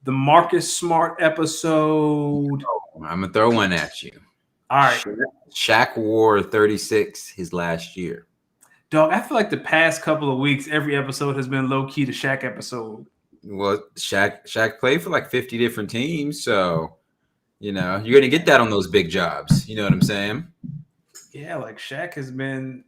the Marcus Smart episode. I'm gonna throw one at you. All right, Shaq wore 36 his last year. dog. I feel like the past couple of weeks, every episode has been low key the Shaq episode. Well, Shaq played for like 50 different teams, so you're gonna get that on those big jobs. You know what I'm saying? Yeah, like Shaq has been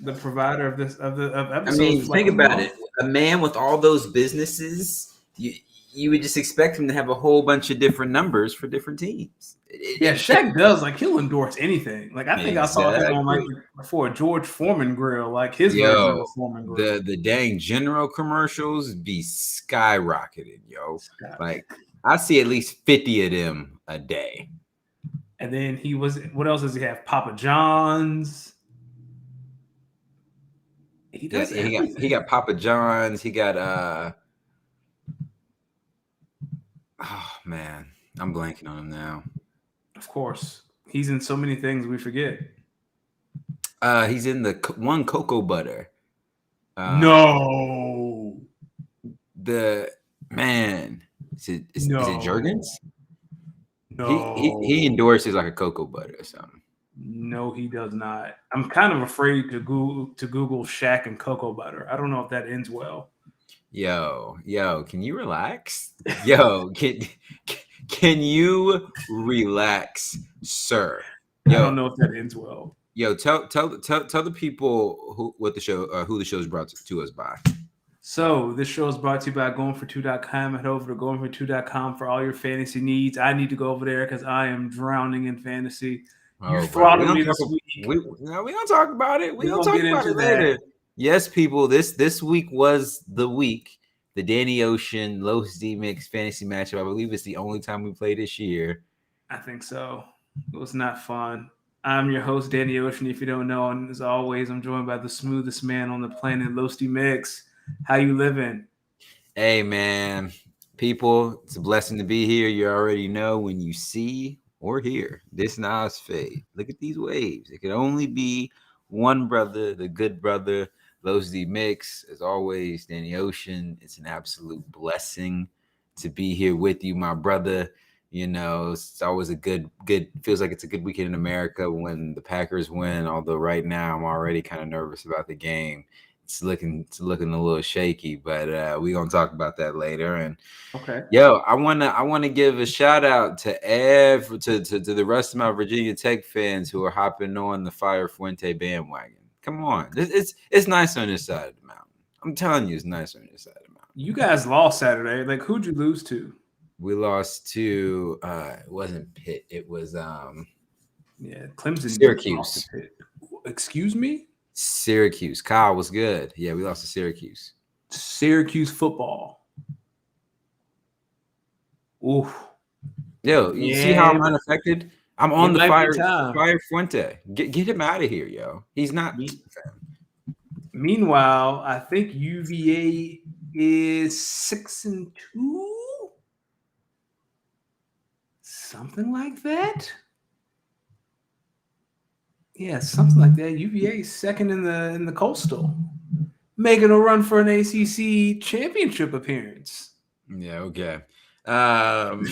the provider of I episodes mean, for like think a about month. it. A man with all those businesses, you would just expect him to have a whole bunch of different numbers for different teams. Yeah, Shaq does like he'll endorse anything. Like I think I saw him on like Exactly. before a George Foreman grill, like his version of Yo, a Foreman grill. the dang general commercials be skyrocketing, yo. Scott. Like I see at least 50 of them a day. And then he was. What else does he have? Papa John's. He Yeah, does he everything. got Papa John's. He got oh man, I'm blanking on him now. Of course, he's in so many things we forget. He's in the one cocoa butter. No, The man is it no, Jergens? He no, endorses like a cocoa butter or something. no. He does not. I'm kind of afraid to Google Shaq and cocoa butter. I don't know if that ends well. Yo, can you relax? Yo, can you relax, sir? I don't know if that ends well. Yo, tell the people who the show is brought to us by. So this show is brought to you by goingfor2.com. Head over to goingfor2.com for all your fantasy needs. I need to go over there because I am drowning in fantasy. You throttled me this week. We don't talk about it. We're We'll gonna talk get about into it later. that. Yes, people. This week was the week. The Danny Ocean Los D Mix fantasy matchup. I believe it's the only time we play this year. I think so. It was not fun. I'm your host, Danny Ocean. If you don't know, and as always, I'm joined by the smoothest man on the planet, Losty Mix. How you living? Hey, man. People, it's a blessing to be here. You already know when you see or hear this Nas fade. Look at these waves. It can only be one brother, the good brother, Los D Mix. As always, Danny Ocean. It's an absolute blessing to be here with you, my brother. It's always a good feels like it's a good weekend in America when the Packers win, although right now I'm already kind of nervous about the game. It's looking a little shaky, but we're gonna talk about that later. And okay, yo, I wanna give a shout out to to the rest of my Virginia Tech fans who are hopping on the Fire Fuente bandwagon. Come on, it's nice on this side of the mountain. I'm telling you, it's nice on this side of the mountain. you guys lost Saturday. Like, who'd you lose to? We lost to it wasn't Pitt, it was Clemson. Syracuse. Excuse me? Syracuse. Kyle was good. Yeah, we lost to Syracuse. Syracuse football. Oof. Yo, you see how I'm unaffected? I'm on the Fire Fuente. Get him out of here, yo. He's not. Meanwhile, I think UVA is 6-2. Something like that. Yeah, something like that. UVA is second in the Coastal, making a run for an ACC championship appearance. Yeah. Okay. I'm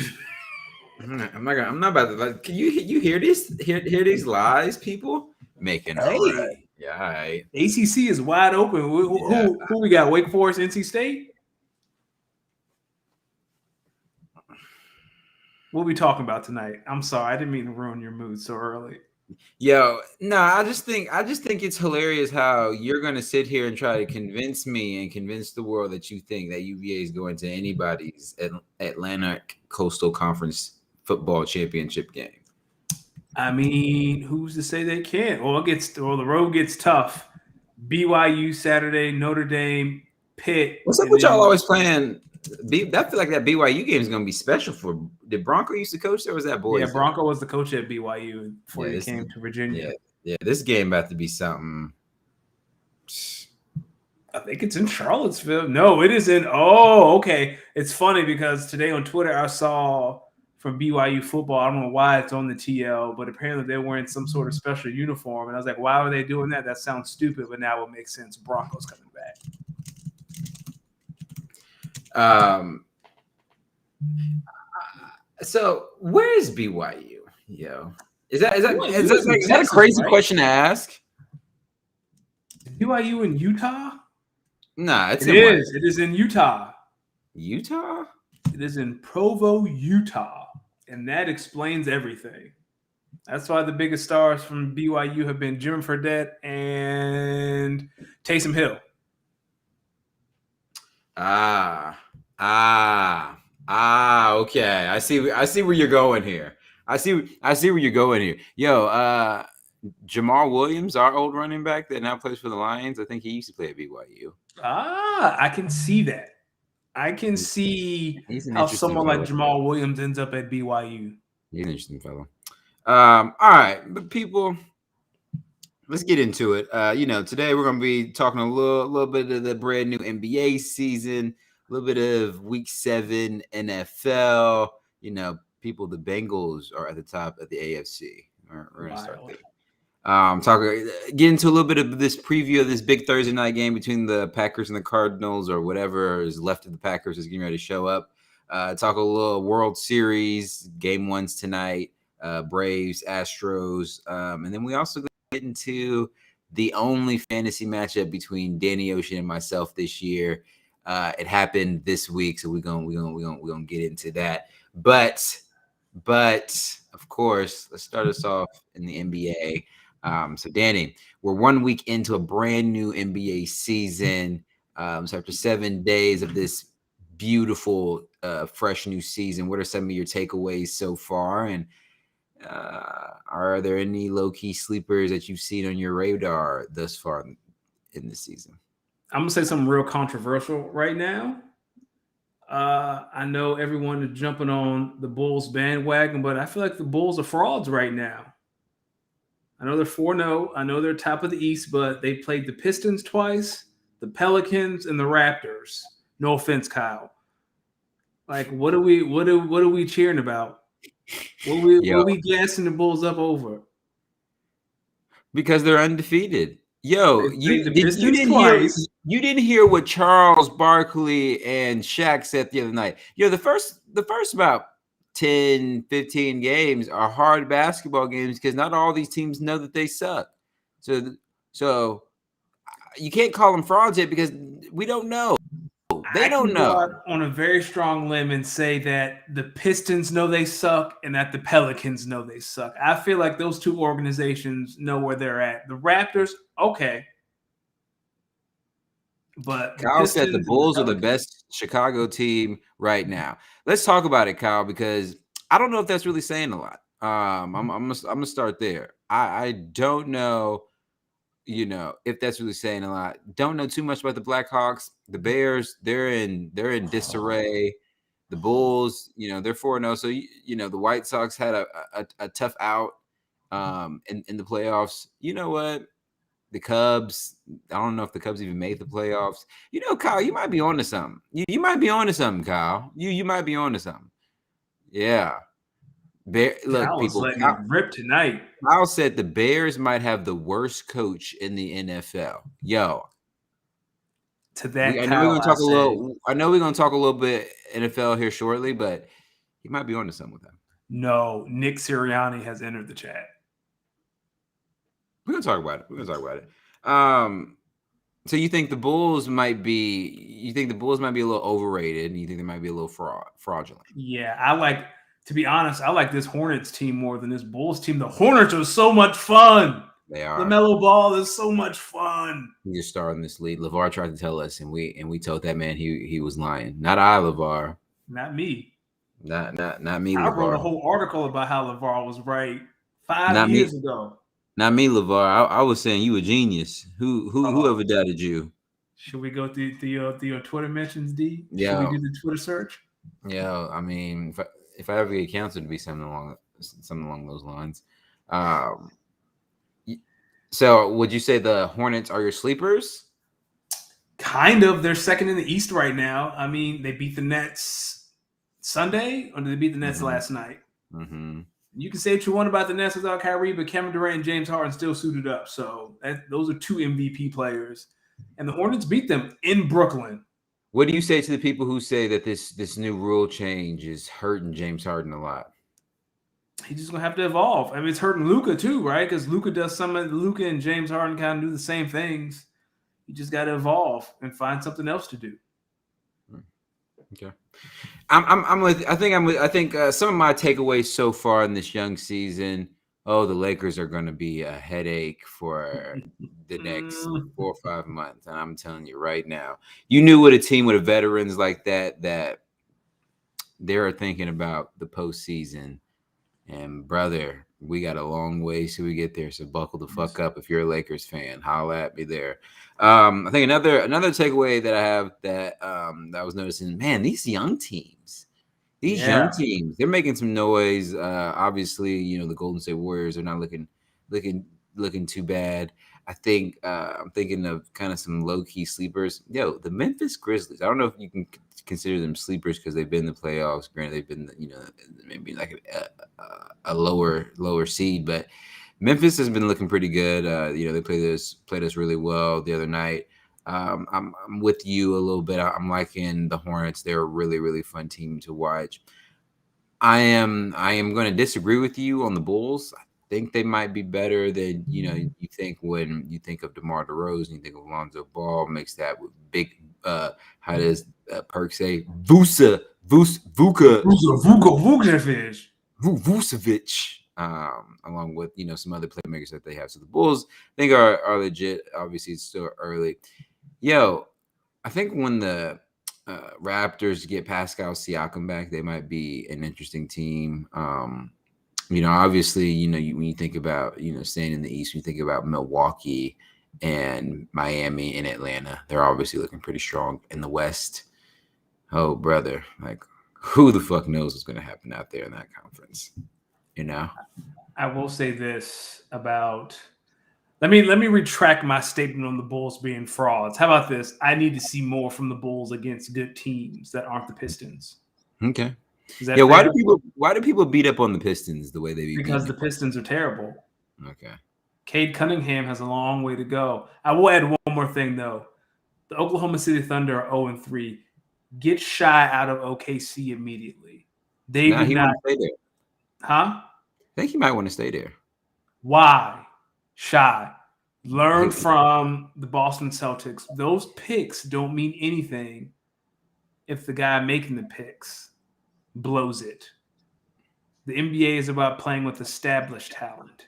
not about to. Like, can you hear this? Hear these lies, people making a run. Yeah. All right. ACC is wide open. Who we got? Wake Forest, NC State. What are we talking about tonight? I'm sorry, I didn't mean to ruin your mood so early. Yo, no, I just think it's hilarious how you're gonna sit here and try to convince me and convince the world that you think that UVA is going to anybody's Atlantic Coastal Conference football championship game. I mean, who's to say they can't? The road gets tough. BYU Saturday, Notre Dame, Pitt. What's up with y'all always playing? I feel like that BYU game is going to be special for. Did Bronco used to coach there? Or was that boys? Yeah, Bronco was the coach at BYU before he came to Virginia. Yeah, this game about to be something. I think it's in Charlottesville. No, it is in. Oh, okay. It's funny because today on Twitter I saw from BYU football. I don't know why it's on the TL, but apparently they're wearing some sort of special uniform, and I was like, "Why are they doing that? That sounds stupid." But now it makes sense. Bronco's coming back. So where is BYU? Yo, is that is that is BYU that is in like, is that a Texas, crazy right? question to ask? BYU in Utah? Nah, it's It in what? is. It is in Utah. Utah? It is in Provo, Utah. And that explains everything. That's why the biggest stars from BYU have been Jimmy Fredette and Taysom Hill. Ah, okay. I see where you're going here. I see where you're going here. Yo, Jamal Williams, our old running back that now plays for the Lions. I think he used to play at BYU. I can see that. I can see He's an how interesting someone like fellow. Jamal Williams ends up at BYU. He's an interesting fellow. All right, but people, let's get into it. Today we're gonna be talking a little bit of the brand new NBA season, a little bit of Week 7 NFL. The Bengals are at the top of the AFC. We're gonna start Wild. there. Get into a little bit of this preview of this big Thursday night game between the Packers and the Cardinals, or whatever is left of the Packers is getting ready to show up. Talk a little World Series game ones tonight. Braves, Astros, and then we also get into the only fantasy matchup between Danny Ocean and myself this year. It happened this week, so we're gonna get into that. But of course, let's start us off in the NBA. So Danny, we're 1 week into a brand new NBA season. So after 7 days of this beautiful, fresh new season, what are some of your takeaways so far? And are there any low key sleepers that you've seen on your radar thus far in this season? I'm gonna say something real controversial right now. I know everyone is jumping on the Bulls bandwagon, but I feel like the Bulls are frauds right now. I know they're 4-0. I know they're top of the East, but they played the Pistons twice, the Pelicans, and the Raptors. No offense, Kyle. Like, what are we cheering about? What Yo, are we gassing the Bulls up over? because they're undefeated. Yo, They played the you Pistons didn't hear twice. what Charles Barkley and Shaq said the other night. The first about 10, 15 games are hard basketball games because not all these teams know that they suck. So you can't call them frauds yet because we don't know. They I don't can go know. out on a very strong limb and say that the Pistons know they suck and that the Pelicans know they suck. I feel like those two organizations know where they're at. The Raptors, okay, but the Kyle said the Pistons and the Bulls are the Pelicans, best Chicago team right now. Let's talk about it, Kyle, because I don't know if that's really saying a lot. I'm gonna start there. I don't know, if that's really saying a lot. Don't know too much about the Blackhawks. The Bears, they're in disarray. The Bulls, they're 4-0. So the White Sox had a tough out in the playoffs. You know what? The Cubs, I don't know if the Cubs even made the playoffs. Kyle, you might be on to something. You might be on to something, Kyle. You might be on to something. Yeah. Look, Kyle is people. letting it rip tonight. Kyle said the Bears might have the worst coach in the NFL. Yo, To that, I know we're Kyle, gonna I talk a say, little. I know we're gonna talk a little bit NFL here shortly, but he might be on to something with that. no, Nick Sirianni has entered the chat. We're gonna talk about it. So you think the Bulls might be? You think the Bulls might be a little overrated, and you think they might be a little fraudulent? Yeah, to be honest, I like this Hornets team more than this Bulls team. The Hornets are so much fun. They are. LaMelo Ball is so much fun. He's a star in this league. LeVar tried to tell us, and we told that man he was lying. Not I, LeVar. Not me. Not me, I wrote a LeVar. whole article about how LeVar was right 5 Not years me. ago. Not me, LeVar. I was saying you a genius. Whoever Uh-oh. doubted you? Should we go through your Twitter mentions, D? Should we Yeah, do the Twitter search? yeah. I mean, if I ever get canceled, to be something along those lines. Um, so would you say the Hornets are your sleepers? Kind of. They're second in the East right now. I mean, they beat the Nets Sunday, or did they beat the Nets last night? Mm-hmm. You can say what you want about the Nets without Kyrie, but Kevin Durant and James Harden still suited up. So those are two MVP players. And the Hornets beat them in Brooklyn. What do you say to the people who say that this new rule change is hurting James Harden a lot? He's just gonna have to evolve. I mean, it's hurting Luca too, right? Because Luca does some of Luca and James Harden kind of do the same things. You just got to evolve and find something else to do. Okay. I'm with. I think I'm with. I think some of my takeaways so far in this young season. Oh, the Lakers are going to be a headache for the next Mm, 4 or 5 months, and I'm telling you right now. You knew with a team with veterans like that they're thinking about the postseason. And brother, we got a long ways till we get there. So buckle the fuck up if you're a Lakers fan. Holla at me there. I think another takeaway that I have that I was noticing, man, these young yeah, teams, they're making some noise. Obviously, the Golden State Warriors are not looking looking too bad. I think I'm thinking of kind of some low key sleepers. Yo, the Memphis Grizzlies. I don't know if you can consider them sleepers because they've been in the playoffs. Granted, they've been maybe like a lower seed, but Memphis has been looking pretty good. They played us really well the other night. I'm with you a little bit. I'm liking the Hornets. They're a really really fun team to watch. I am going to disagree with you on the Bulls. I think they might be better than you think when you think of DeMar DeRozan. You think of Lonzo Ball. Mix that with big. How does Perk say? Vuka Vucevic. Vucevic, along with some other playmakers that they have. So the Bulls, I think, are legit. Obviously, it's still early. Yo, I think when the Raptors get Pascal Siakam back, they might be an interesting team. Obviously, when you think about staying in the East, when you think about Milwaukee and Miami and Atlanta, they're obviously looking pretty strong in the West. Oh, brother, like who the fuck knows what's going to happen out there in that conference? You know? I will say this about. Let me retract my statement on the Bulls being frauds. How about this? I need to see more from the Bulls against good teams that aren't the Pistons. Okay. Is Yeah. that Why do fair? people beat up on the Pistons the way they be Because beating the up on Pistons are terrible. them? Okay. Cade Cunningham has a long way to go. I will add one more thing though. The Oklahoma City Thunder are 0-3. Get Shy out of OKC immediately. They Nah, would he not, want to stay there. huh? I think he might want to stay there. Why? Shy. Learn He, from the Boston Celtics. Those picks don't mean anything if the guy making the picks blows it. The NBA is about playing with established talent,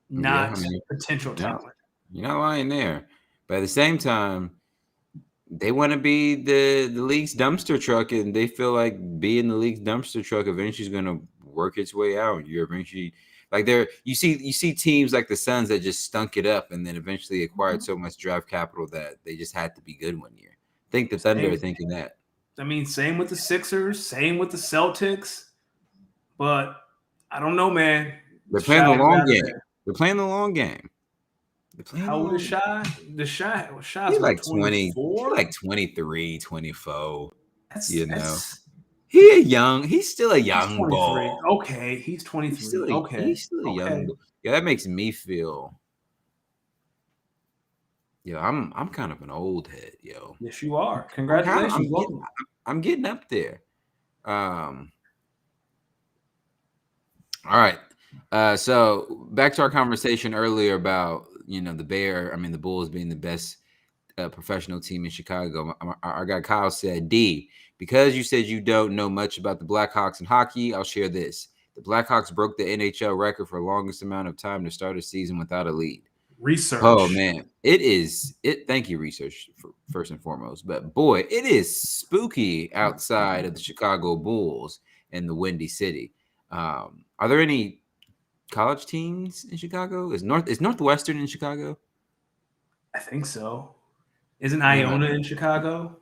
yeah, I not mean, potential you're not, talent. you're not lying there. But at the same time, they want to be the league's dumpster truck, and they feel like being the league's dumpster truck eventually is going to work its way out. You're eventually like you see teams like the Suns that just stunk it up, and then eventually acquired so much draft capital that they just had to be good one year. I think the Thunder are Same. thinking that. I mean, same with the Sixers, same with the Celtics, but I don't know, man. They're playing Shy the is long out of game. there. They're playing the long game. They're playing the How old is long game. Shy? Shy's He's what, like 20. He's 24? like 23, 24. That's You know. that's He's still a he's young 23. ball. Okay, he's 23. Okay. He's still a young Okay. boy. Yeah, that makes me feel. Yo, I'm kind of an old head, yo. Yes, you are. I'm kind of Congratulations. Welcome. I'm getting up there. Um, all right. So back to our conversation earlier about the Bulls being the best professional team in Chicago. Our guy Kyle said, D, because you said you don't know much about the Blackhawks and hockey, I'll share this. The Blackhawks broke the NHL record for longest amount of time to start a season without a lead. Oh Research. man, it is it. Thank you, research for, first and foremost. But boy, it is spooky outside of the Chicago Bulls in the Windy City. Are there any college teams in Chicago? Is Northwestern in Chicago? I think so. Isn't Yeah. Iona in Chicago?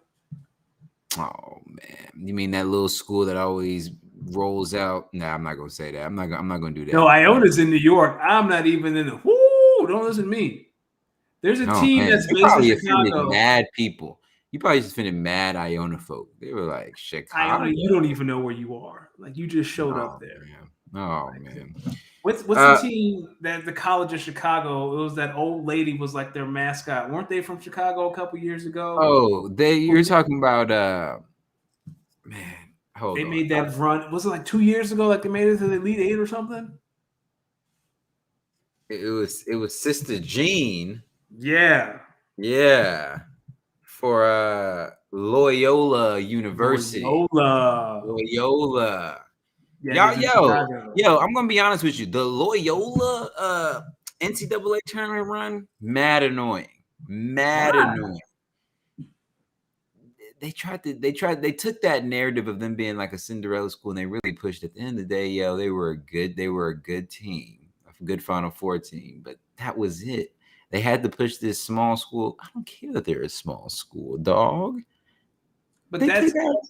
Oh man, you mean that little school that always rolls out? Nah, I'm not gonna say that. I'm not gonna do No, that. Iona's in New York. I'm not even in the whoo. Don't listen to me. There's a Oh team man, that's you based in probably offended Chicago. mad people. You probably just offended mad Iona folk. They were like Iona, Chicago. you don't even know where you are. Like you just showed up Oh there. man. Oh man. What's the team that the College of Chicago? It was that old lady was like their mascot. Weren't they from Chicago a couple years ago? You're talking about man, hold They on. made that run. Was it like 2 years ago? Like they made it to the Elite Eight or something? It was Sister Jean. Yeah, Yeah. For Loyola University. Loyola. Loyola. Yeah, Y'all, because in Chicago. I'm gonna be honest with you. The Loyola NCAA tournament run, mad annoying. Mad Why? annoying. They took that narrative of them being like a Cinderella school and they really pushed at the end of the day, they were a good team, a good Final Four team, but that was it. They had to push this small school. I don't care that they're a small school, dog. But They play that's that.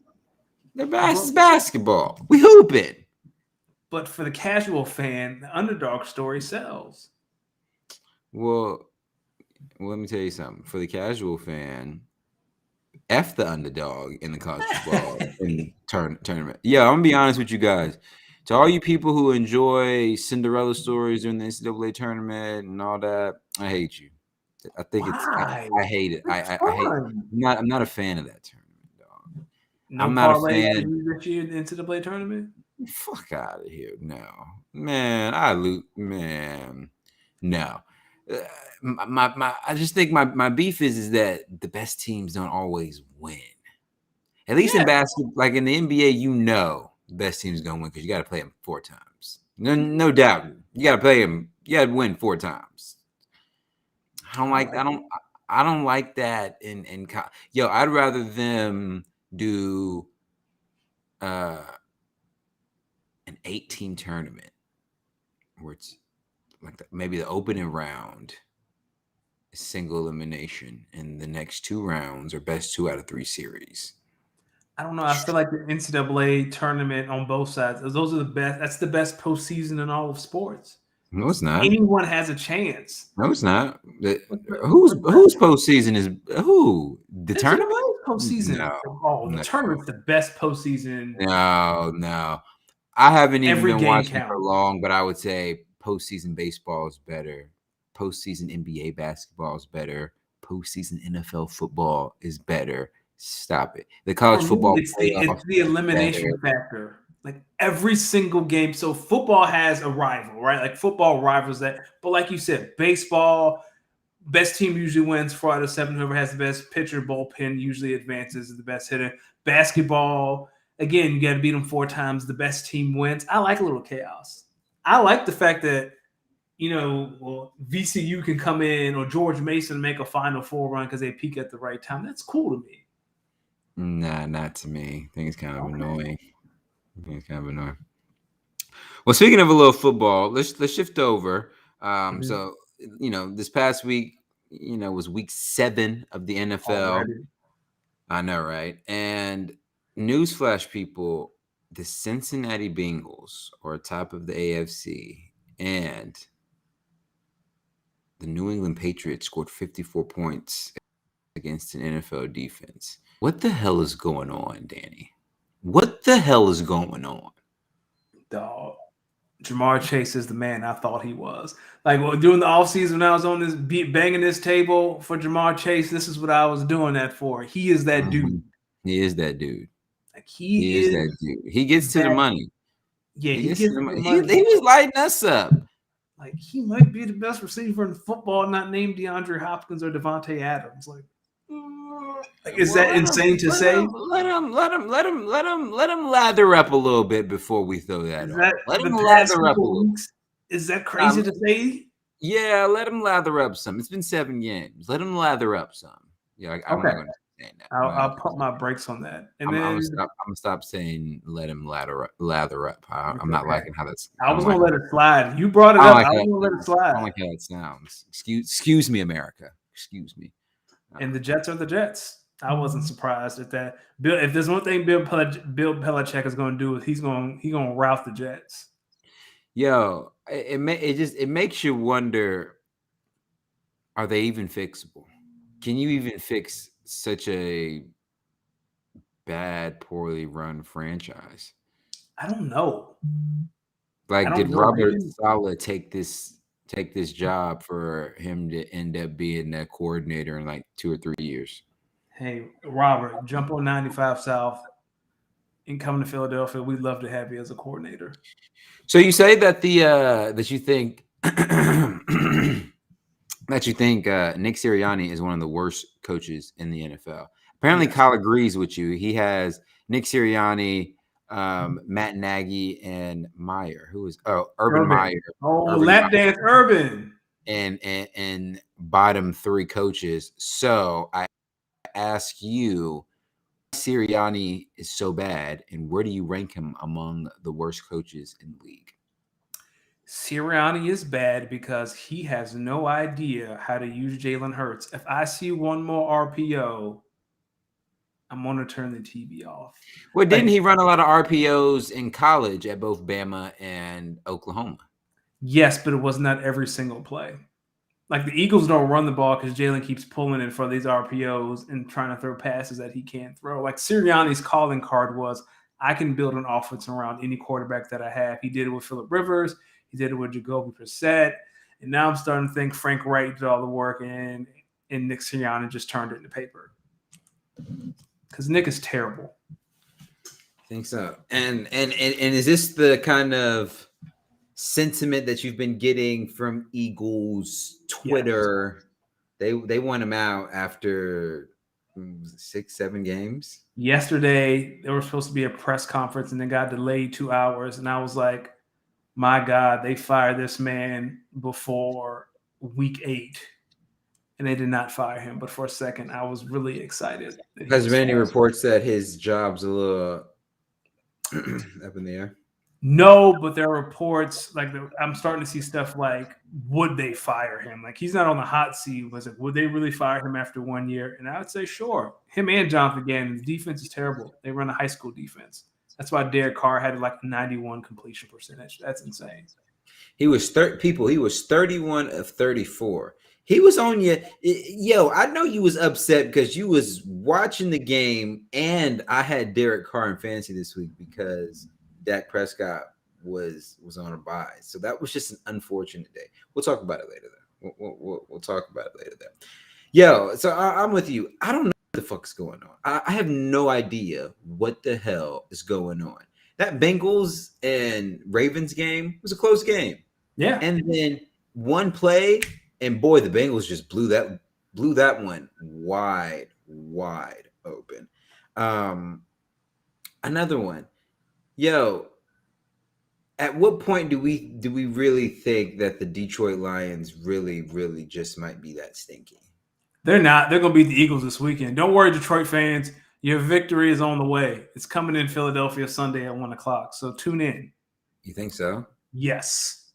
Their but, basketball. We hooping. but for the casual fan, the underdog story sells. Well, let me tell you something. For the casual fan, F the underdog in the college football tournament. Yeah, I'm gonna be honest with you guys. To all you people who enjoy Cinderella stories during the NCAA tournament and all that, I hate you. I think Why? I hate it. It's I hate. fun. I'm not a fan of that tournament, dog. No I'm not a parlay for fan. you this year into the play tournament. Fuck out of here. No. Man, I loot. Man. No. Uh, I just think my beef is that the best teams don't always win. At least in Yeah, basketball, like in the NBA, the best team's gonna win because you got to play them 4 times. No doubt, you got to play them. You got to win 4 times. I don't I like. like it. I don't like that. Yo, I'd rather them do uh an 8-team tournament where it's like maybe the opening round is single elimination, and the next 2 rounds are best 2 out of 3 series. I don't know. I feel like the NCAA tournament on both sides, those are the best. That's the best postseason in all of sports. No, it's not. Anyone has a chance. No, it's not. What's that? Whose postseason is who? The tournament? NCAA postseason. No, Oh, the no, tournament's the best postseason. no. I haven't even Every been game watching for counts. long, but I would say postseason baseball is better. Postseason NBA basketball is better. Postseason NFL football is better. Stop it. The college For me, football it's playoffs the is elimination better. factor. Like every single game. So football has a rival, right? Like football rivals that. But like you said, baseball, best team usually wins 4 out of 7. Whoever has the best pitcher, bullpen usually advances, is the best hitter. Basketball, again, you got to beat them 4 times. The best team wins. I like a little chaos. I like the fact that well, VCU can come in or George Mason make a Final Four run because they peak at the right time. That's cool to me. Nah, not to me. I think it's kind of Okay. annoying. Well, speaking of a little football, let's shift over. Mhm. So this past week, was week 7 of the NFL. Already. I know, right? And newsflash, people, the Cincinnati Bengals are top of the AFC, and the New England Patriots scored 54 points against an NFL defense. What the hell is going on, Danny? What the hell is going on? Dog. Jamar Chase is the man I thought he was. Like during the offseason when I was on this banging this table for Jamar Chase, this is what I was doing that for. He is that dude. Mhm. He is that dude. Like He he is is that dude. He gets to the that. money. Yeah, He he gets to gets the the money. He money. was lighting us up. Like he might be the best receiver in football, not named DeAndre Hopkins or Devontae Adams. Like is Well, that insane to say? let him lather up a little bit before we throw that Is on. that Let him the past lather up a couple little. weeks? Is that Nah, crazy to say? yeah, let him lather up some. It's been 7 games. Let him lather up some. Yeah, I'm Okay, not going to say that. I'll pump my brakes on that. And I'm then gonna stop. I'm gonna stop saying let him lather up. I'm not okay, liking how that's. I I don't was gonna like. let it slide. You brought it I don't up. like I how was that gonna let it sounds. I don't slide. like how that sounds. Excuse me, America. Excuse me. And the Jets are the Jets. I wasn't surprised at that. Bill, if there's one thing Bill Belichick is going to do, he's going to rout the Jets. Yo, it makes you wonder: are they even fixable? Can you even fix such a bad, poorly run franchise? I don't know. Like, don't did know. Robert Saleh take this job for him to end up being that coordinator in like 2 or 3 years? Hey, Robert, jump on 95 South and come to Philadelphia. We'd love to have you as a coordinator. So you say that that you think Nick Sirianni is one of the worst coaches in the NFL. Apparently, Yes. Kyle agrees with you. He has Nick Sirianni, Matt Nagy, and Meyer, who is Urban Urban. Meyer, Oh, Urban lap Meyer, dance Urban. and bottom 3 coaches. So I ask you, Sirianni is so bad, and where do you rank him among the worst coaches in the league? Sirianni is bad because he has no idea how to use Jalen Hurts. If I see one more RPO, I'm going to turn the TV off. Well, Like, didn't he run a lot of RPOs in college at both Bama and Oklahoma? yes, but it was not every single play. Like the Eagles don't run the ball because Jalen keeps pulling it for these RPOs and trying to throw passes that he can't throw. Like Sirianni's calling card was, I can build an offense around any quarterback that I have. He did it with Phillip Rivers. He did it with Jacoby Brissett. And now I'm starting to think Frank Wright did all the work and Nick Sirianni just turned it into paper. Because Nick is terrible. I think so. And is this the kind of sentiment that you've been getting from Eagles Twitter? Yes. They want him out after 6, 7 games. Yesterday, there was supposed to be a press conference and it got delayed 2 hours. And I was like, my God, they fired this man before week 8. And they did not fire him. But for a second, I was really excited. Has there been any reports that his job's a little up in the air? No, but there are reports like I'm starting to see stuff like, would they fire him? Like he's not on the hot seat. Was it? Would they really fire him after 1 year? And I would say, sure. Him and Jonathan Gannon. The defense is terrible. They run a high school defense. That's why Derek Carr had like a 91 completion percentage. That's insane. He was 31 of 34. He was on you. Yo, I know you was upset because you was watching the game, and I had Derek Carr in fantasy this week because Dak Prescott was on a bye. So that was just an unfortunate day. We'll talk about it later, though. We'll talk about it later, though. Yo, so I'm with you. I don't know what the fuck's going on. I have no idea what the hell is going on. That Bengals and Ravens game was a close game. Yeah. And then one play, and boy, the Bengals just blew that one wide open. Another one. Yo, at what point do we really think that the Detroit Lions really just might be that stinky? They're not. They're going to beat the Eagles this weekend. Don't worry, Detroit fans. Your victory is on the way. It's coming in Philadelphia Sunday at 1:00. So tune in. You think so? Yes.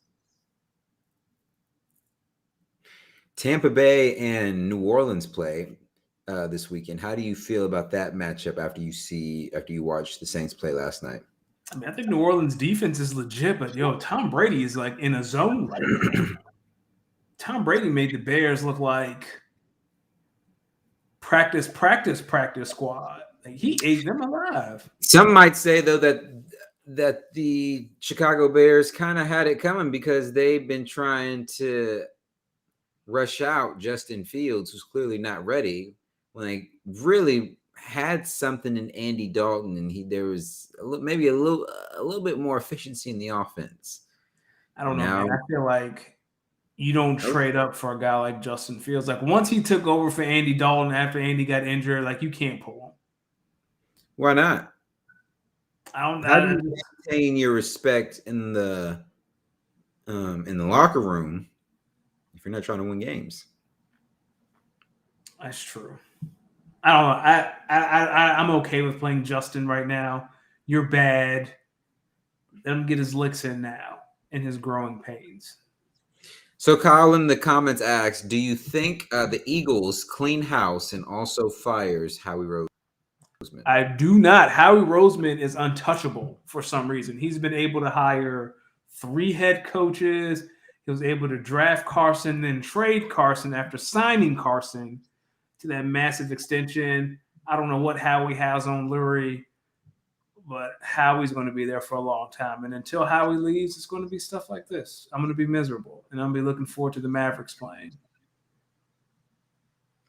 Tampa Bay and New Orleans play this weekend. How do you feel about that matchup after you watched the Saints play last night? I mean, I think New Orleans defense is legit, but yo, Tom Brady is like in a zone right now. Tom Brady made the Bears look like practice squad. Like he ate them alive. Some might say though that the Chicago Bears kind of had it coming because they've been trying to rush out Justin Fields, who's clearly not ready, when they really had something in Andy Dalton, and there was maybe a little bit more efficiency in the offense. I don't know, man. I feel like you don't trade up for a guy like Justin Fields. Like once he took over for Andy Dalton after Andy got injured, like you can't pull him. Why not? How do you maintain your respect in the locker room if you're not trying to win games? That's true. I don't know. I'm okay with playing Justin right now. You're bad. Let him get his licks in now in his growing pains. So Kyle in the comments asks, do you think the Eagles clean house and also fires Howie Roseman? I do not. Howie Roseman is untouchable for some reason. He's been able to hire 3 head coaches. He was able to draft Carson, then trade Carson after signing Carson to that massive extension. I don't know what Howie has on Lurie, but Howie's going to be there for a long time. And until Howie leaves, it's going to be stuff like this. I'm going to be miserable, and I'm going to be looking forward to the Mavericks playing.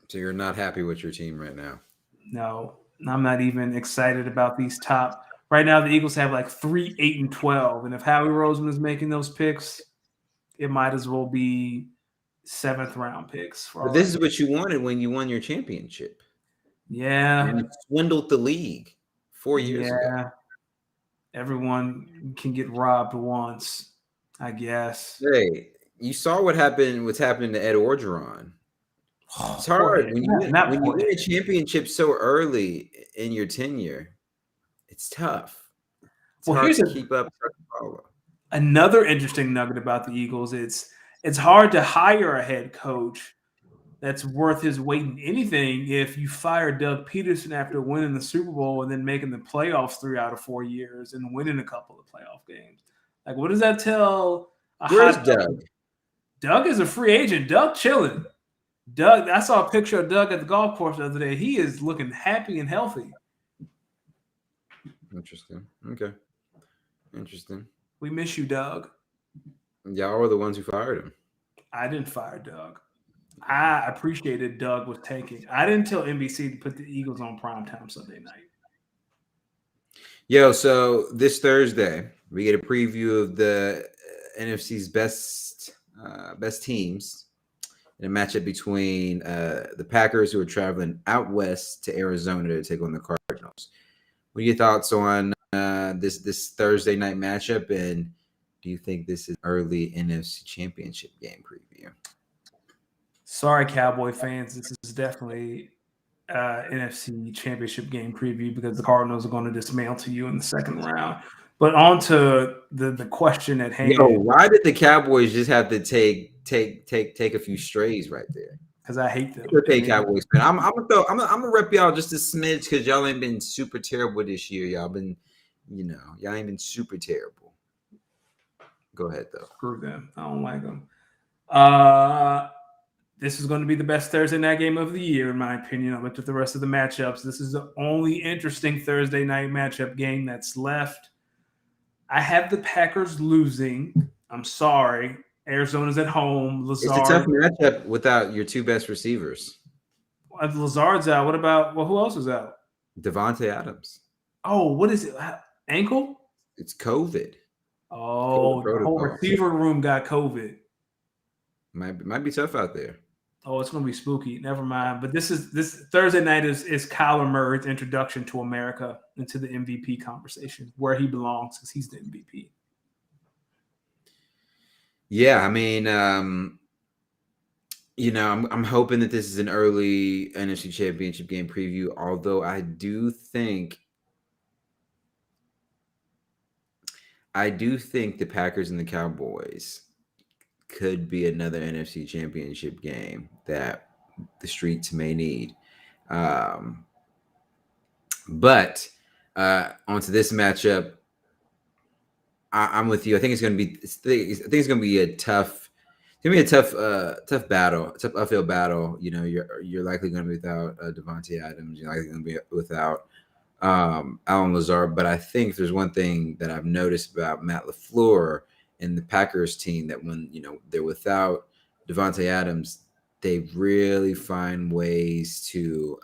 So you're not happy with your team right now? No, I'm not even excited about these top. Right now, the Eagles have like 3, 8, and 12, and if Howie Roseman is making those picks, it might as well be 7th round picks for But all I this is care. what you wanted when you won your championship. Yeah, And you swindled the league 4 years ago. yeah. Everyone can get robbed once, I guess. Hey, you saw what's happening to Ed Orgeron. It's Poor hard Ed. when Not when you poor win Ed. a championship so early in your tenure. It's tough. It's Well, hard here's to keep up. Hard to follow. another interesting nugget about the Eagles. It's hard to hire a head coach that's worth his weight in anything if you fire Doug Peterson after winning the Super Bowl and then making the playoffs 3 out of 4 years and winning a couple of playoff games. Like, what does that tell a Where's hot Doug? Doug is a free agent. Doug chilling. Doug, I saw a picture of Doug at the golf course the other day. He is looking happy and healthy. Interesting. Okay. Interesting. We miss you, Doug. Y'all were the ones who fired him. I didn't fire Doug. I appreciated Doug was taking. I didn't tell NBC to put the Eagles on primetime Sunday night. Yo, so this Thursday we get a preview of the NFC's best teams in a matchup between the Packers, who are traveling out west to Arizona to take on the Cardinals. What are your thoughts on this Thursday night matchup, and do you think this is early NFC Championship game preview? Sorry, Cowboy fans. This is definitely NFC Championship game preview because the Cardinals are going to dismantle you in the second round. But on to the question at hand. Yo, why did the Cowboys just have to take a few strays right there? Because I hate them. Okay, Cowboys fan. I'm gonna rep y'all just a smidge because y'all ain't been super terrible this year. Y'all been, y'all ain't been super terrible. Go ahead though. Screw them. I don't like them. This is going to be the best Thursday night game of the year, in my opinion. I looked at the rest of the matchups. This is the only interesting Thursday night matchup game that's left. I have the Packers losing. I'm sorry. Arizona's at home. It's a tough matchup without your two best receivers. Lazard's out. What about who else is out? Devontae Adams. Oh, what is it? Ankle? It's COVID. Oh, the whole receiver room got COVID. Might be tough out there. Oh, it's gonna be spooky. Never mind. But this Thursday night is Kyler Murray's introduction to America into the MVP conversation, where he belongs because he's the MVP. Yeah, I mean, I'm hoping that this is an early NFC Championship game preview. Although I do think the Packers and the Cowboys could be another NFC Championship game that the streets may need. But onto this matchup, I'm with you. I think it's going to be. It's going to be a tough. It's going to be a tough battle, a tough uphill battle. You're likely going to be without Devontae Adams. You're likely going to be without Alan Lazard. But I think if there's one thing that I've noticed about Matt LaFleur and the Packers team, that when they're without Devontae Adams, they really find ways to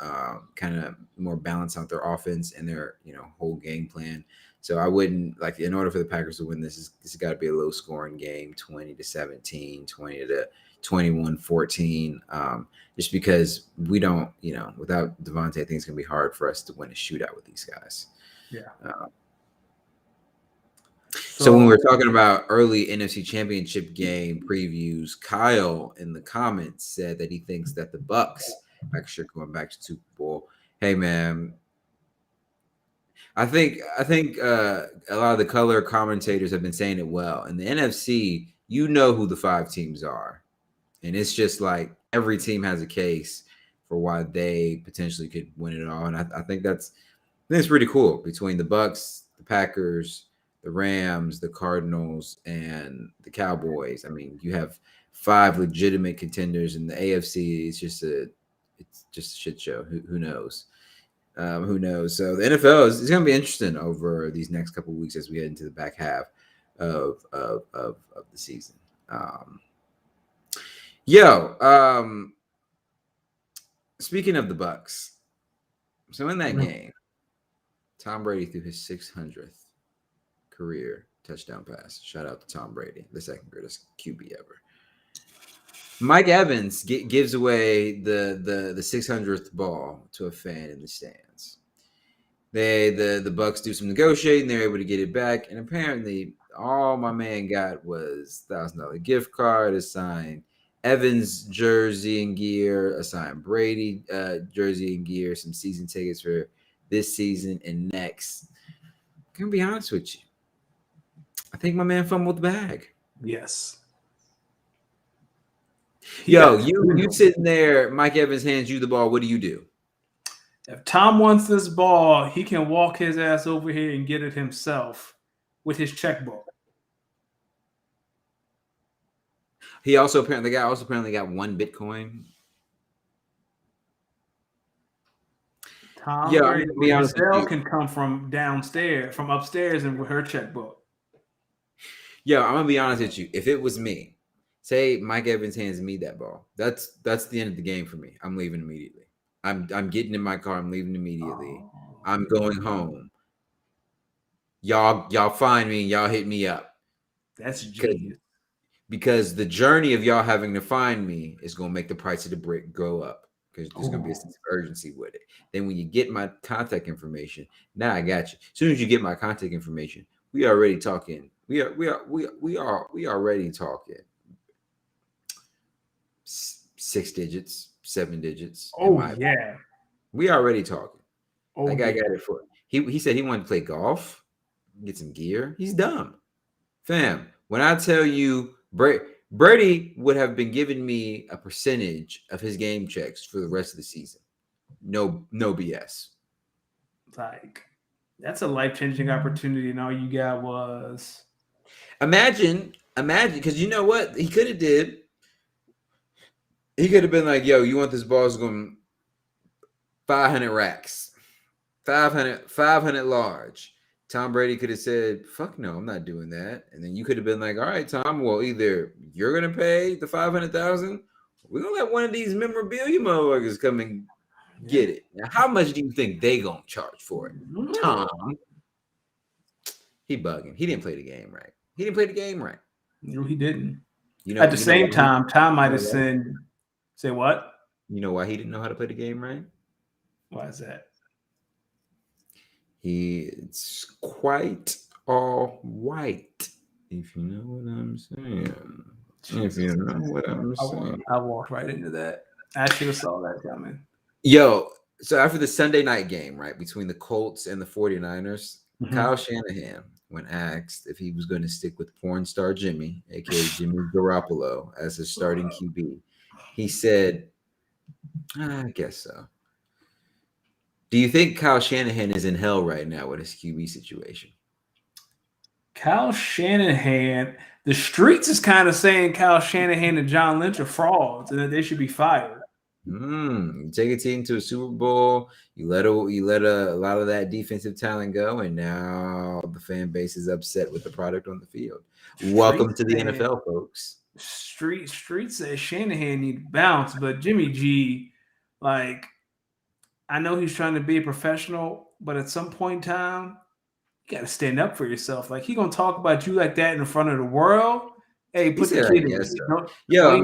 kind of more balance out their offense and their whole game plan. So I wouldn't in order for the Packers to win this has got to be a low scoring game, 20-17, 20-21-14. Just because we don't, without Devontae, I think it's gonna be hard for us to win a shootout with these guys. Yeah. So when we're talking about early NFC Championship game previews, Kyle in the comments said that he thinks that the Bucs actually are going back to Super Bowl. Hey man, I think a lot of the color commentators have been saying it well. In the NFC, you know who the 5 teams are, and it's just like every team has a case for why they potentially could win it all. And I think it's pretty cool between the Bucs, the Packers, the Rams, the Cardinals, and the Cowboys. I mean, you have 5 legitimate contenders in the AFC. It's just a shit show. Who knows? Who knows? So the NFL is going to be interesting over these next couple of weeks as we head into the back half of the season. Yo, speaking of the Bucks, so in that game, Tom Brady threw his 600th career touchdown pass. Shout out to Tom Brady, the second greatest QB ever. Mike Evans gives away the 600th ball to a fan in the stands. The Bucks do some negotiating. They're able to get it back, and apparently, all my man got was $1,000 gift card, a signed Evans jersey and gear, a signed Brady jersey and gear, some season tickets for this season and next. I'm gonna be honest with you. I think my man fumbled the bag. Yes. Yo, you sitting there, Mike Evans hands you the ball. What do you do? If Tom wants this ball, he can walk his ass over here and get it himself with his checkbook. He also apparently got one Bitcoin. Tom, yeah, be honest with you. Can come from upstairs, and with her checkbook. Yo, I'm gonna be honest with you. If it was me, say Mike Evans hands me that ball, that's the end of the game for me. I'm leaving immediately. I'm getting in my car. I'm leaving immediately. I'm going home. Y'all find me and y'all hit me up. That's genius. Because the journey of y'all having to find me is gonna make the price of the brick go up. Because there's gonna be a sense of urgency with it. Then when you get my contact information, now I got you. As soon as you get my contact information, we already talking. We already talking 6 digits, 7 digits. Yeah. We already talking. That guy got it for it. He said he wanted to play golf, get some gear. He's dumb. Fam, when I tell you Brady would have been giving me a percentage of his game checks for the rest of the season. No BS. Like, that's a life-changing opportunity, and all you got was imagine, because you know what he could have did. He could have been like, "Yo, you want this ball? It's going 500 racks, 500 large." Tom Brady could have said, "Fuck no, I'm not doing that." And then you could have been like, "All right, Tom. Well, either you're gonna pay the 500,000, we're gonna let one of these memorabilia motherfuckers come and get it." Now, how much do you think they gonna charge for it, Tom? He bugging. He didn't play the game right. No, he didn't. You know, at the same time, Tom might have said, "Say what?" You know why he didn't know how to play the game right? Why is that? It's quite all white, if you know what I'm saying. If you know what I'm saying. I walked right into that. I should have saw that coming. Yo, so after the Sunday night game, right, between the Colts and the 49ers, Kyle Shanahan, when asked if he was going to stick with porn star Jimmy, aka Jimmy Garoppolo, as his starting QB, he said, "I guess so." Do you think Kyle Shanahan is in hell right now with his QB situation? Kyle Shanahan, the streets is kind of saying Kyle Shanahan and John Lynch are frauds and that they should be fired. You take a team to a Super Bowl, you let a lot of that defensive talent go, and now the fan base is upset with the product on the field. Welcome to the NFL, folks. Street says Shanahan need to bounce, but Jimmy G, like, I know he's trying to be a professional, but at some point in time, you got to stand up for yourself. Like, he gonna talk about you like that in front of the world. Hey, put the kid in. Yo,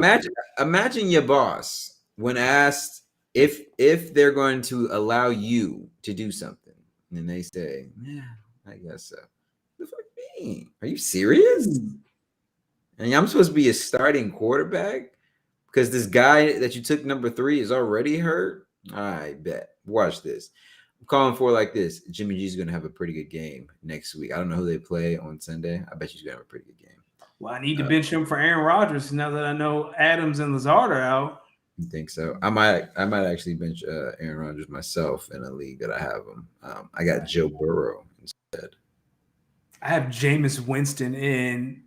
imagine your boss when asked if they're going to allow you to do something, and they say, "Yeah, I guess so." The fuck me? Are you serious? And I'm supposed to be a starting quarterback because this guy that you took number 3 is already hurt. I bet. Watch this. I'm calling for like this. Jimmy G's going to have a pretty good game next week. I don't know who they play on Sunday. I bet he's going to have a pretty good game. Well, I need to bench him for Aaron Rodgers now that I know Adams and Lazard are out. You think so? I might actually bench Aaron Rodgers myself in a league that I have him. I got Joe Burrow instead. I have Jameis Winston in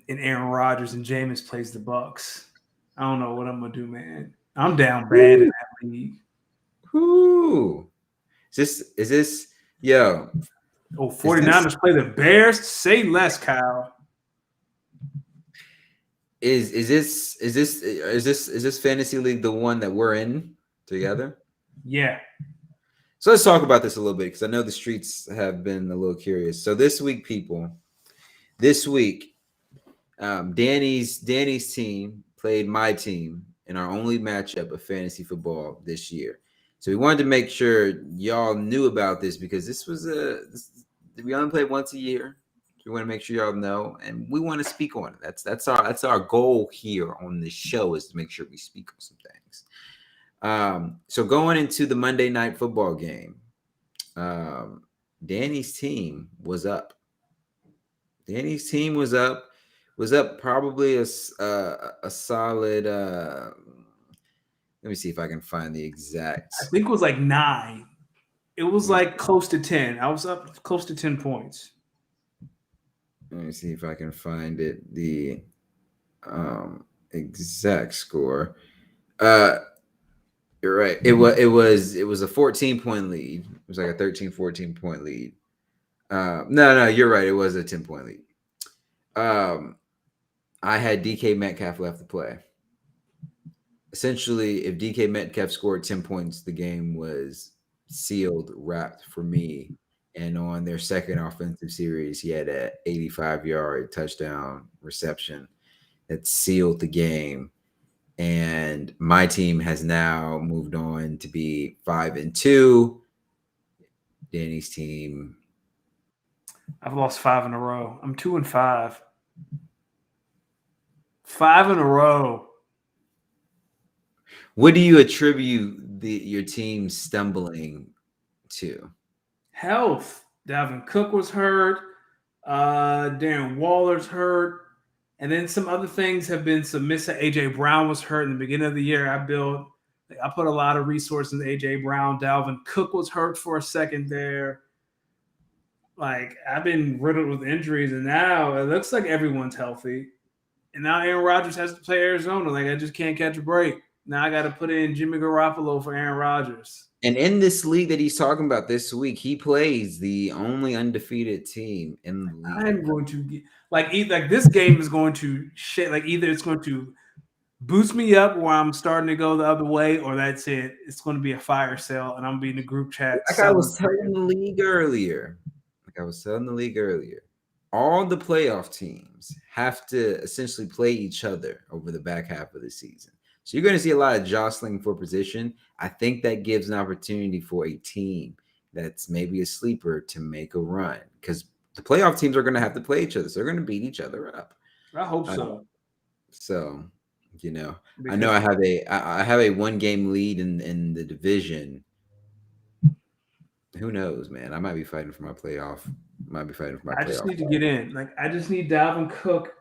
Aaron Rodgers, and Jameis plays the Bucks. I don't know what I'm gonna do, man. I'm down bad in that league. Who? Is this yo? Oh, Is this 49ers play the Bears. Say less, Kyle. is this fantasy league the one that we're in together? Yeah. So let's talk about this a little bit because I know the streets have been a little curious. So this week, people, this week, Danny's team played my team in our only matchup of fantasy football this year. So we wanted to make sure y'all knew about this because we only play once a year. So we want to make sure y'all know, and we want to speak on it. That's our goal here on this show is to make sure we speak on some things. So going into the Monday night football game, Danny's team was up. Danny's team was up probably a solid. Let me see if I can find the exact. I think it was like 9. It was like close to 10. I was up close to 10 points. Let me see if I can find it. The exact score. You're right. It was a 14-point lead. It was like a 13-14 point lead. No, you're right. It was a 10-point lead. I had DK Metcalf left to play. Essentially, if DK Metcalf scored 10 points, the game was sealed, wrapped for me. And on their second offensive series, he had an 85-yard touchdown reception that sealed the game. And my team has now moved on to be 5-2. Danny's team. I've lost 5 in a row. I'm 2-5. 5 in a row. What do you attribute your team stumbling to? Health. Dalvin Cook was hurt. Darren Waller's hurt. And then some other things have been some missing. AJ Brown was hurt in the beginning of the year. I put a lot of resources in AJ Brown. Dalvin Cook was hurt for a second there. Like, I've been riddled with injuries, and now it looks like everyone's healthy. And now Aaron Rodgers has to play Arizona. Like, I just can't catch a break. Now I got to put in Jimmy Garoppolo for Aaron Rodgers. And in this league that he's talking about this week, he plays the only undefeated team in the league. I'm going to get like this game is going to shit. Like, either it's going to boost me up where I'm starting to go the other way, or that's it. It's going to be a fire sale, and I'm going to be in the group chat. Like I was telling the league earlier, all the playoff teams have to essentially play each other over the back half of the season. So you're going to see a lot of jostling for position. I think that gives an opportunity for a team that's maybe a sleeper to make a run because the playoff teams are going to have to play each other. So they're going to beat each other up. I hope so. I know I have a 1-game lead in the division. Who knows, man? I might be fighting for my playoff. I just need to get in. Like, I just need Dalvin Cook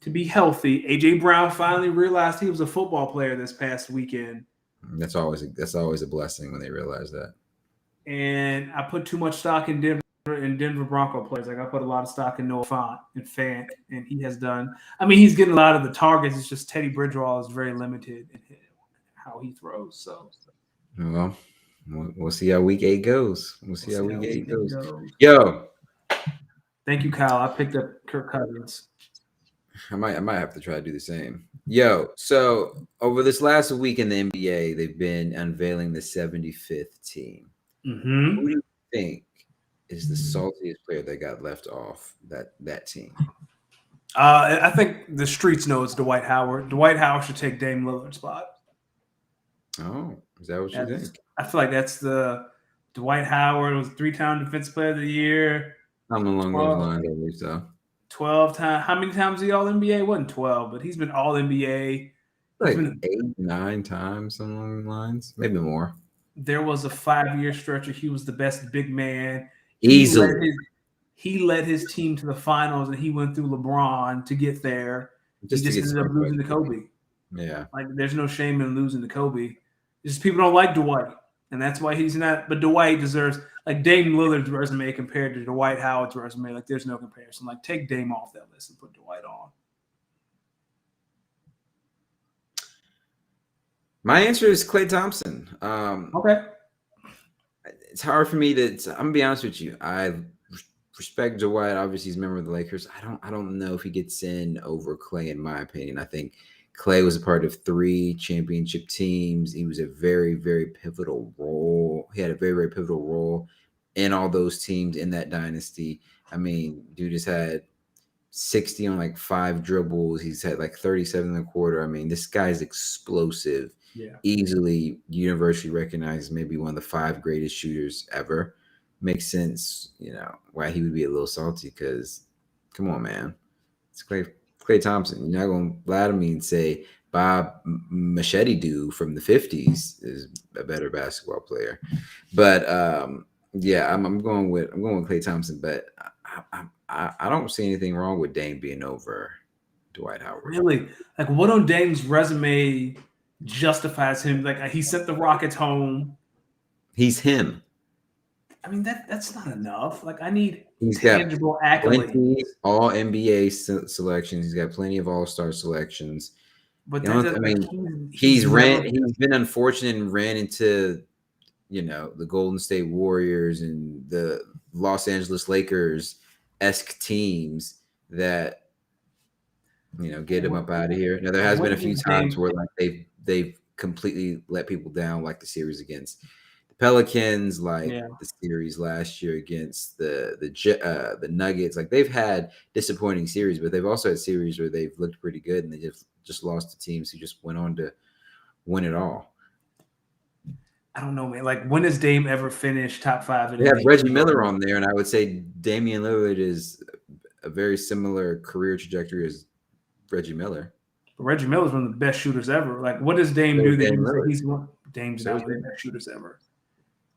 to be healthy. AJ Brown finally realized he was a football player this past weekend. That's always a blessing when they realize that. And I put too much stock in Denver Bronco players. Like, I put a lot of stock in Noah Fant, and he has done. I mean, he's getting a lot of the targets. It's just Teddy Bridgewater is very limited in how he throws. So, well, we'll see how week 8 goes. We'll see how week 8 goes. Yo, thank you, Kyle. I picked up Kirk Cousins. I might have to try to do the same. Yo, so over this last week in the NBA, they've been unveiling the 75th team. Mm-hmm. Who do you think is the saltiest player that got left off that team? I think the streets know it's Dwight Howard. Dwight Howard should take Dame Lillard's spot. Oh, is that what you think? I feel like that's the Dwight Howard was 3-time Defensive Player of the Year. Something along those lines, I believe so. 12 times. How many times he All NBA? Wasn't 12, but he's been All NBA. Like 8, 9 times, something along the lines, maybe more. There was a 5-year stretch where he was the best big man. Easily. He led his team to the finals, and he went through LeBron to get there. He just ended up losing to Kobe. Yeah. Like, there's no shame in losing to Kobe. It's just people don't like Dwight, and that's why he's not. But Dwight deserves, like, Dame Lillard's resume compared to Dwight Howard's resume. Like, there's no comparison. Like, take Dame off that list and put Dwight on. My answer is Klay Thompson. Okay. it's hard for me to. I'm gonna be honest with you. I respect Dwight. Obviously, he's a member of the Lakers. I don't know if he gets in over Clay. In my opinion, I think Clay was a part of 3 championship teams. He was a very, very pivotal role. He had a very, very pivotal role in all those teams in that dynasty. I mean, dude has had 60 on like 5 dribbles. He's had like 37 and a quarter. I mean, this guy's explosive, Yeah. easily universally recognized, maybe one of the 5 greatest shooters ever. Makes sense, why he would be a little salty because, come on, man. It's Clay Thompson. You're not going to lie to me and say Bob Machete Dude from the 50s is a better basketball player. But yeah, I'm going with Clay Thompson, but I don't see anything wrong with Dame being over Dwight Howard. Really? Like, what on Dame's resume justifies him? Like, he sent the Rockets home. He's him. I mean, that's not enough. Like, I need He's got tangible accolades. plenty all NBA selections. He's got plenty of All Star selections. But You know, that, I like, mean, he's never. he's been unfortunate and ran into the Golden State Warriors and the Los Angeles Lakers esque teams that get him up out of here. Now there has been a few times where like they've completely let people down, like the series against the Pelicans, like the series last year against the Nuggets. Like they've had disappointing series, but they've also had series where they've looked pretty good and they just lost to teams who just went on to win it all. I don't know, man. Like, when has Dame ever finished top 5? They have Reggie Miller on there, and I would say Damian Lillard is a very similar career trajectory as Reggie Miller. But Reggie Miller's one of the best shooters ever. Like, what does Dame do that he's one? Dame's not one of the best shooters ever.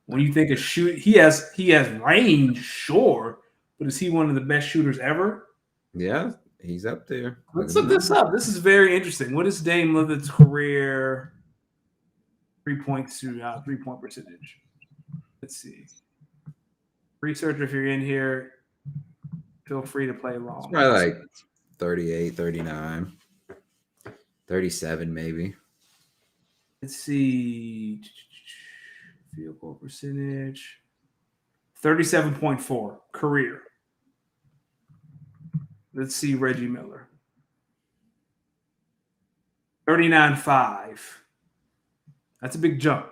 When you think of shoot, he has range, sure, but is he one of the best shooters ever? Yeah, he's up there. Let's look this up. This is very interesting. What is Dame Lillard's career 3-point percentage? Let's see. Researcher, if you're in here, feel free to play along. It's probably like 38, 39, 37 maybe. Let's see. Field goal percentage. 37.4 career. Let's see Reggie Miller. 39.5. That's a big jump.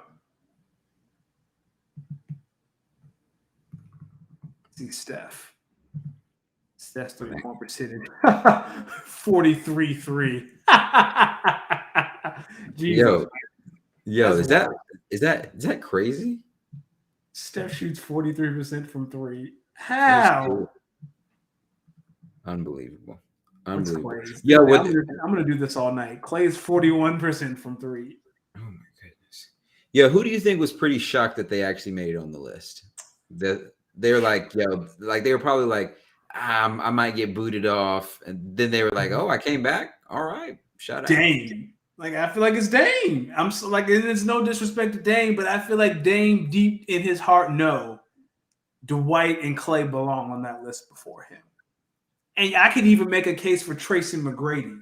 Let's see Steph. Steph's 3-point percentage. 43.3. Yo, is that crazy? Steph shoots 43% from 3. How? Unbelievable. Yo, I'm gonna do this all night. Clay is 41% from 3. Oh my goodness. Yeah, who do you think was pretty shocked that they actually made it on the list? They were like, they were probably like, I might get booted off, and then they were like, oh, I came back. All right, shout out. Dame. Like, I feel like it's Dame. I'm so, like, it's no disrespect to Dame, but I feel like Dame, deep in his heart, Dwight and Clay belong on that list before him. And I could even make a case for Tracy McGrady.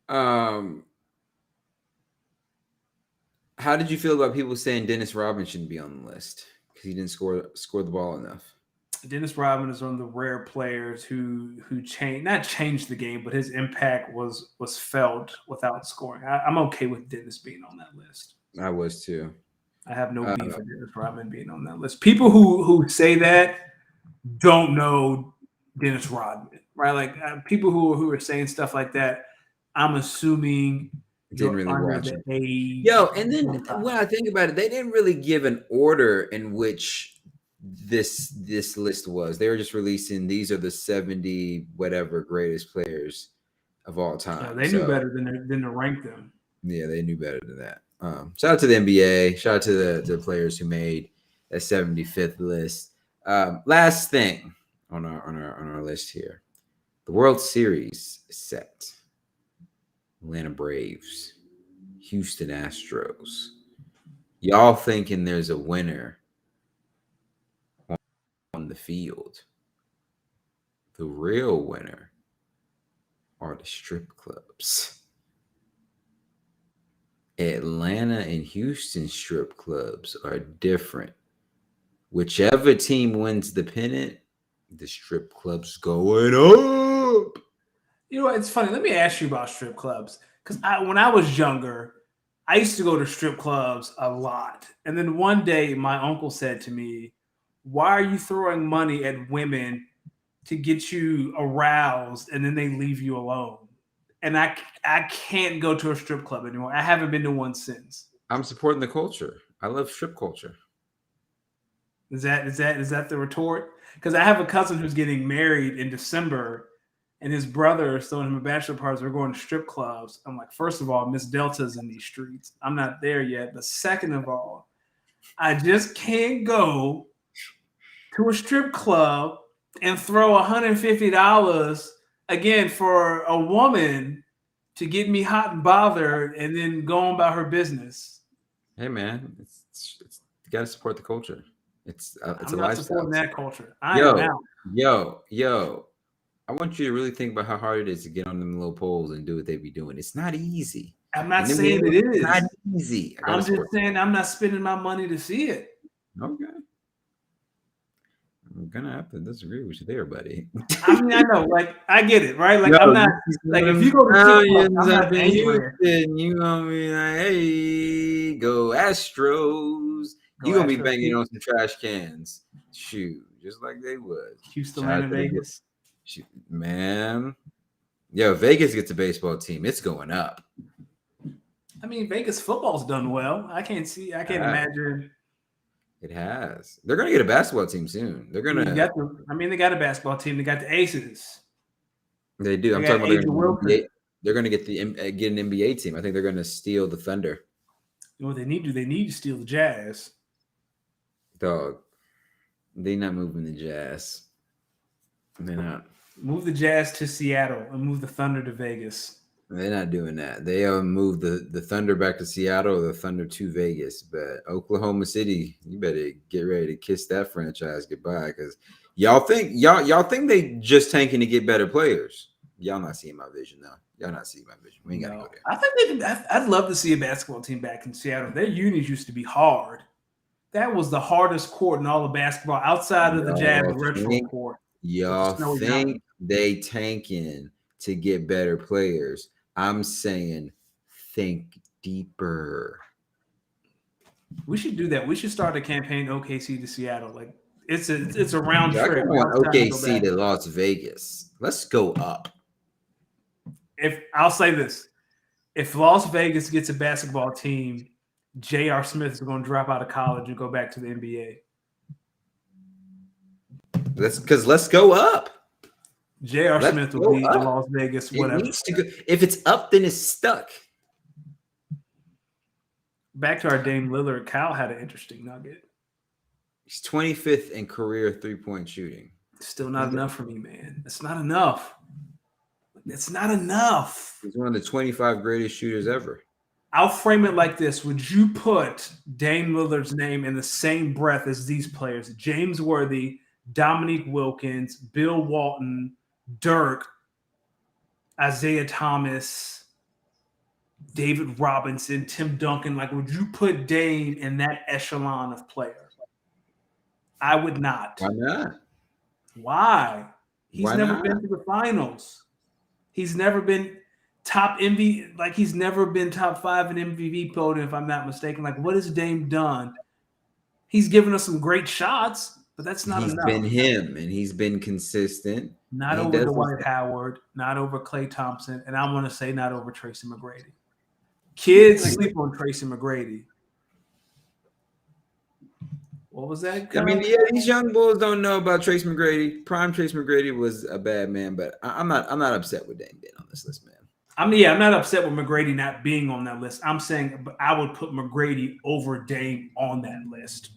How did you feel about people saying Dennis Rodman shouldn't be on the list because he didn't score the ball enough? Dennis Rodman is one of the rare players who not changed the game, but his impact was felt without scoring. I'm okay with Dennis being on that list. I was too. I have no beef with Dennis Rodman being on that list. People who say that don't know Dennis Rodman, right? Like people who are saying stuff like that, I'm assuming didn't really watch it. Age. Yo, and then when I think about it, they didn't really give an order in which this list was. They were just releasing these are the 70 whatever greatest players of all time. Yeah, they knew better than to rank them. Yeah, they knew better than that. Shout out to the NBA. Shout out to the players who made a 75th list. Last thing on our list here, the World Series is set. Atlanta Braves, Houston Astros. Y'all thinking there's a winner on the field. The real winner are the strip clubs. Atlanta and Houston strip clubs are different. Whichever team wins the pennant, the strip club's going up. You know what? It's funny. Let me ask you about strip clubs. Because when I was younger, I used to go to strip clubs a lot. And then one day, my uncle said to me, "Why are you throwing money at women to get you aroused and then they leave you alone?" And I can't go to a strip club anymore. I haven't been to one since. I'm supporting the culture. I love strip culture. Is that the retort? Because I have a cousin who's getting married in December, and his brother is throwing him a bachelor party. We're going to strip clubs. I'm like, first of all, Miss Delta's in these streets. I'm not there yet. But second of all, I just can't go to a strip club and throw $150 again for a woman to get me hot and bothered, and then go on about her business. Hey man, you gotta support the culture. It's I'm a not lifestyle. supporting that culture. I am Yo, out. yo. I want you to really think about how hard it is to get on them little poles and do what they be doing. It's not easy. I'm not And saying it it's is. not easy. I gotta I'm just support. saying I'm not spending my money to see it. Okay. I'm gonna have to disagree with you there, buddy. I mean, I know, like I get it, right? Like Yo, I'm not like if you go to strip club, Italians I'm up not in angry. Houston, you gonna be like, hey, go Astros. You Go gonna be Astros. banging on some trash cans. Shoot, just like they was. Houston, Shout out Atlanta, to the Vegas. shoot, man. Yo, Vegas gets a baseball team. It's going up. I mean, Vegas football's done well. I can't imagine. It has. They're gonna get a basketball team soon. They're I mean, gonna. they got a basketball team. They got the Aces. They do. They I'm got talking about Asia Wilson. they're gonna get get an NBA team. I think they're gonna steal the Thunder. You know what they need to do? They need to steal the Jazz. Dog. They not moving the Jazz. They're not. Move the Jazz to Seattle and move the Thunder to Vegas. They're not doing that. They moved the Thunder back to Seattle, or the Thunder to Vegas. But Oklahoma City, you better get ready to kiss that franchise goodbye, because y'all think they just tanking to get better players. Y'all not seeing my vision though. Y'all not seeing my vision. We ain't gotta go there. I think I'd love to see a basketball team back in Seattle. Their unis used to be hard. That was the hardest court in all of basketball outside of the Jazz retro court. Y'all think they tanking to get better players? I'm saying think deeper. We should do that. We should start a campaign OKC to Seattle. Like it's a round trip. I want OKC to Las Vegas. Let's go up. If I'll say this, if Las Vegas gets a basketball team, J.R. Smith is going to drop out of college and go back to the NBA. Let's go up. J.R. Smith will be in Las Vegas, whatever. It needs to go. If it's up, then it's stuck. Back to our Dame Lillard. Kyle had an interesting nugget. He's 25th in career 3-point shooting. Still not enough for me, man. It's not enough. It's not enough. He's one of the 25 greatest shooters ever. I'll frame it like this. Would you put Dame Lillard's name in the same breath as these players? James Worthy, Dominique Wilkins, Bill Walton, Dirk, Isaiah Thomas, David Robinson, Tim Duncan. Like, would you put Dame in that echelon of player? I would not. Why not? Why? He's never been to the finals. He's never been top MVP. Like, he's never been top 5 in MVP podium, if I'm not mistaken. Like, what has Dame done? He's given us some great shots, but that's not enough. He's been him, and he's been consistent. Not over Dwight Howard, not over Klay Thompson, and I'm going to say not over Tracy McGrady. Kids sleep on Tracy McGrady. What was that? I mean, yeah, these young bulls don't know about Tracy McGrady. Prime Tracy McGrady was a bad man, but I'm not upset with Dame being on this list, man. I'm not upset with McGrady not being on that list. I'm saying I would put McGrady over Dame on that list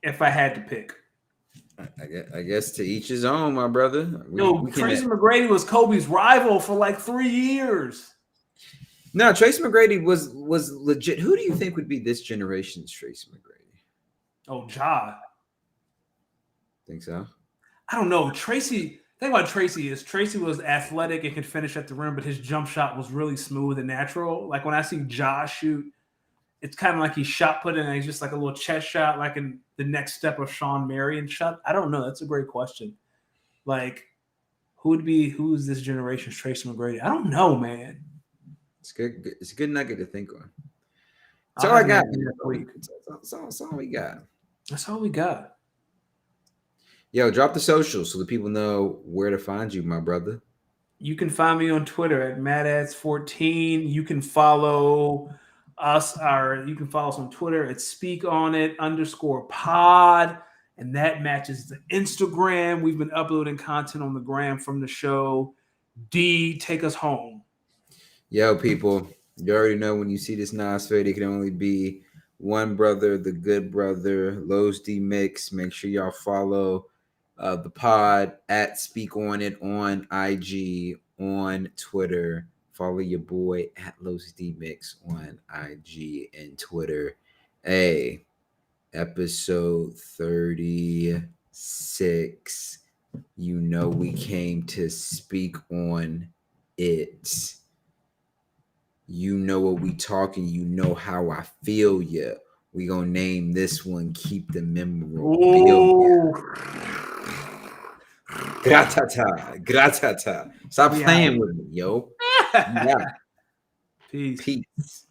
if I had to pick. I guess to each his own, my brother. Tracy McGrady was Kobe's rival for like 3 years. No, Tracy McGrady was legit. Who do you think would be this generation's Tracy McGrady? Oh, Ja. Think so? I don't know. Tracy, thing about Tracy is Tracy was athletic and could finish at the rim, but his jump shot was really smooth and natural. Like when I see Josh shoot, it's kind of like he's shot put in and he's just like a little chest shot, like in the next step of Sean Marion shot. I don't know. That's a great question. Like, who's this generation's Tracy McGrady? I don't know, man. It's good. It's a good nugget to think on. That's I'll all I have got. an idea next week. That's all we got. That's all we got. Yo, drop the socials so the people know where to find you, my brother. You can find me on Twitter at MadAds14. You can follow us, you can follow us on Twitter at SpeakOnIt_pod. And that matches the Instagram. We've been uploading content on the gram from the show. D, take us home. Yo, people, you already know when you see this Nas fade, it can only be one brother, the good brother, Lowe's D Mix. Make sure y'all follow the pod at Speak On It on IG, on Twitter. Follow your boy at Lowe's D Mix on IG and Twitter. Hey, episode 36. You know we came to speak on it. You know what we talking. You know how I feel ya. We gonna name this one Keep the Memorabilia. Gratata. Stop playing with me, yo. Yeah. Peace. Peace.